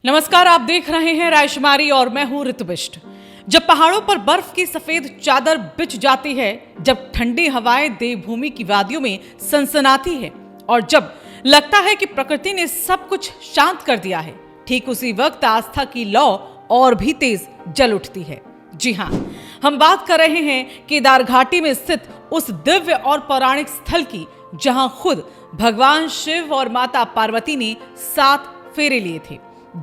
नमस्कार, आप देख रहे हैं रायशुमारी और मैं हूं ऋतुबिष्ट। जब पहाड़ों पर बर्फ की सफेद चादर बिछ जाती है, जब ठंडी हवाएं देवभूमि की वादियों में सनसनाती है और जब लगता है कि प्रकृति ने सब कुछ शांत कर दिया है, ठीक उसी वक्त आस्था की लौ और भी तेज जल उठती है। जी हाँ, हम बात कर रहे हैं केदार घाटी में स्थित उस दिव्य और पौराणिक स्थल की, जहां खुद भगवान शिव और माता पार्वती ने 7 फेरे लिए थे,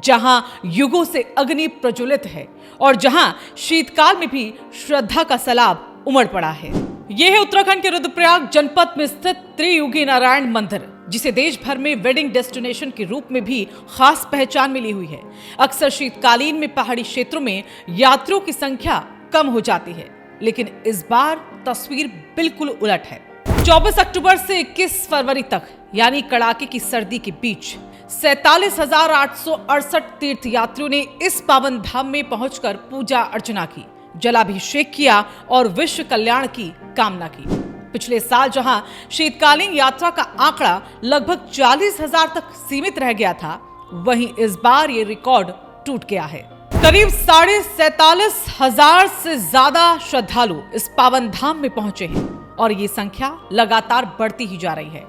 जहां युगों से अग्नि प्रज्वलित है और जहां शीतकाल में भी श्रद्धा का सैलाब उमड़ पड़ा है। यह है उत्तराखंड के रुद्रप्रयाग जनपद में स्थित त्रियुगी नारायण मंदिर, जिसे देश भर में वेडिंग डेस्टिनेशन के रूप में भी खास पहचान मिली हुई है। अक्सर शीतकालीन में पहाड़ी क्षेत्रों में यात्रियों की संख्या कम हो जाती है, लेकिन इस बार तस्वीर बिल्कुल उलट है। 24 अक्टूबर से 21 फरवरी तक, यानी कड़ाके की सर्दी के बीच 47,868 तीर्थयात्रियों ने इस पावन धाम में पहुंचकर पूजा अर्चना की, जलाभिषेक किया और विश्व कल्याण की कामना की। पिछले साल जहां शीतकालीन यात्रा का आंकड़ा लगभग 40,000 तक सीमित रह गया था, वहीं इस बार ये रिकॉर्ड टूट गया है। करीब 47,500 से ज्यादा श्रद्धालु इस पावन धाम में पहुंचे हैं और ये संख्या लगातार बढ़ती ही जा रही है।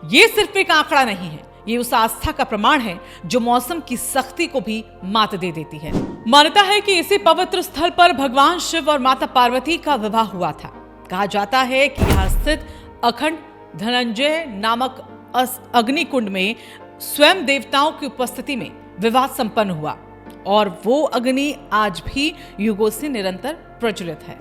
ये सिर्फ एक आंकड़ा नहीं है, ये उस आस्था का प्रमाण है जो मौसम की सख्ती को भी मात दे देती है। मान्यता है कि इसी पवित्र स्थल पर भगवान शिव और माता पार्वती का विवाह हुआ था। कहा जाता है कि यहाँ स्थित अखंड धनंजय नामक अग्निकुंड में स्वयं देवताओं की उपस्थिति में विवाह संपन्न हुआ और वो अग्नि आज भी युगों से निरंतर प्रज्वलित है।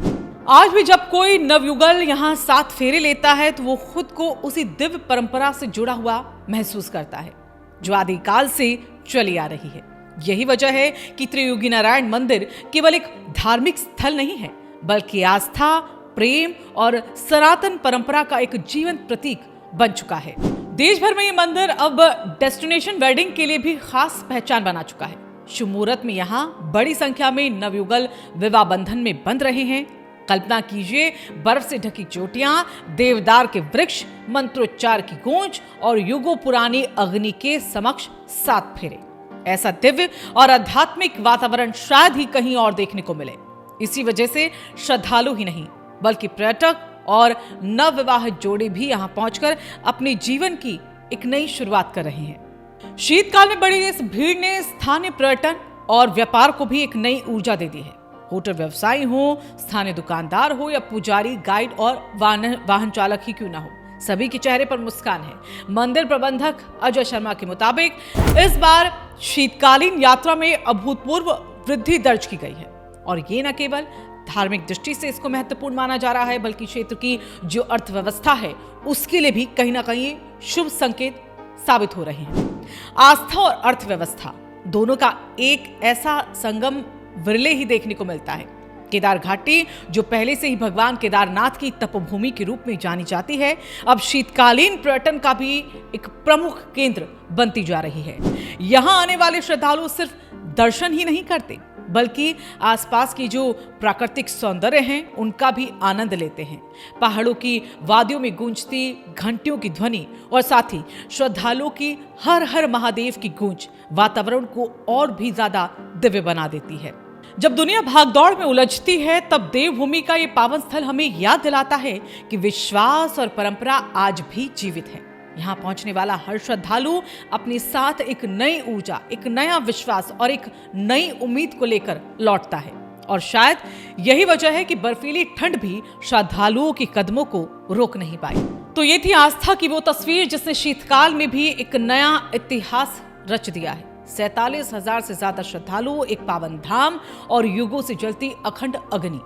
आज भी जब कोई नवयुगल यहाँ 7 फेरे लेता है तो वो खुद को उसी दिव्य परंपरा से जुड़ा हुआ महसूस करता है, जो आदिकाल से चली आ रही है। यही वजह है कि त्रियुगी नारायण मंदिर केवल एक धार्मिक स्थल नहीं है, बल्कि आस्था, प्रेम और सनातन परंपरा का एक जीवंत प्रतीक बन चुका है। देश भर में ये मंदिर अब डेस्टिनेशन वेडिंग के लिए भी खास पहचान बना चुका है। शुभ मुहूर्त में यहाँ बड़ी संख्या में नवयुगल विवाह बंधन में बंध रहे हैं। कल्पना कीजिए, बर्फ से ढकी चोटियां, देवदार के वृक्ष, मंत्रोच्चार की गूंज और युगों पुरानी अग्नि के समक्ष 7 फेरे। ऐसा दिव्य और आध्यात्मिक वातावरण शायद ही कहीं और देखने को मिले। इसी वजह से श्रद्धालु ही नहीं, बल्कि पर्यटक और नवविवाहित जोड़े भी यहाँ पहुंचकर अपने जीवन की एक नई शुरुआत कर रहे हैं। शीतकाल में बढ़ी इस भीड़ ने स्थानीय पर्यटन और व्यापार को भी एक नई ऊर्जा दे दी है। होटल व्यवसायी हो, स्थानीय दुकानदार हो या पुजारी, गाइड और वाहन चालक ही क्यों ना हो, सभी के चेहरे पर मुस्कान है। मंदिर प्रबंधक अजय शर्मा के मुताबिक इस बार शीतकालीन यात्रा में अभूतपूर्व वृद्धि दर्ज की गई है और ये न केवल धार्मिक दृष्टि से इसको महत्वपूर्ण माना जा रहा है, बल्कि क्षेत्र की जो अर्थव्यवस्था है उसके लिए भी कहीं ना कहीं शुभ संकेत साबित हो रहे हैं। आस्था और अर्थव्यवस्था दोनों का एक ऐसा संगम विरले ही देखने को मिलता है। केदार घाटी, जो पहले से ही भगवान केदारनाथ की तपोभूमि के रूप में जानी जाती है, अब शीतकालीन पर्यटन का भी एक प्रमुख केंद्र बनती जा रही है। यहाँ आने वाले श्रद्धालु सिर्फ दर्शन ही नहीं करते, बल्कि आसपास की जो प्राकृतिक सौंदर्य हैं उनका भी आनंद लेते हैं। पहाड़ों की वादियों में गूंजती घंटियों की ध्वनि और साथ ही श्रद्धालुओं की हर हर महादेव की गूंज वातावरण को और भी ज्यादा दिव्य बना देती है। जब दुनिया भागदौड़ में उलझती है, तब देवभूमि का ये पावन स्थल हमें याद दिलाता है कि विश्वास और परंपरा आज भी जीवित है। यहाँ पहुंचने वाला हर श्रद्धालु अपने साथ एक नई ऊर्जा, एक नया विश्वास और एक नई उम्मीद को लेकर लौटता है। और शायद यही वजह है कि बर्फीली ठंड भी श्रद्धालुओं के कदमों को रोक नहीं पाई। तो ये थी आस्था की वो तस्वीर जिसने शीतकाल में भी एक नया इतिहास रच दिया है। 47,000 से ज्यादा श्रद्धालु, एक पावन धाम और युगों से जलती अखंड अग्नि।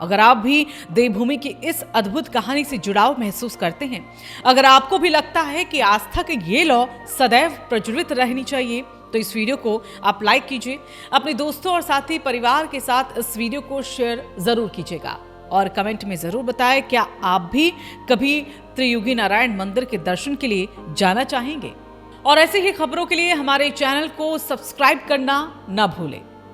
अगर आप भी देवभूमि की इस अद्भुत कहानी से जुड़ाव महसूस करते हैं, अगर आपको भी लगता है कि आस्था के ये लौ सदैव प्रज्वलित रहनी चाहिए, तो इस वीडियो को आप लाइक कीजिए। अपने दोस्तों और साथी परिवार के साथ इस वीडियो को शेयर जरूर कीजिएगा और कमेंट में जरूर बताएं, क्या आप भी कभी त्रियुगी नारायण मंदिर के दर्शन के लिए जाना चाहेंगे। और ऐसी ही खबरों के लिए हमारे चैनल को सब्सक्राइब करना न भूलें।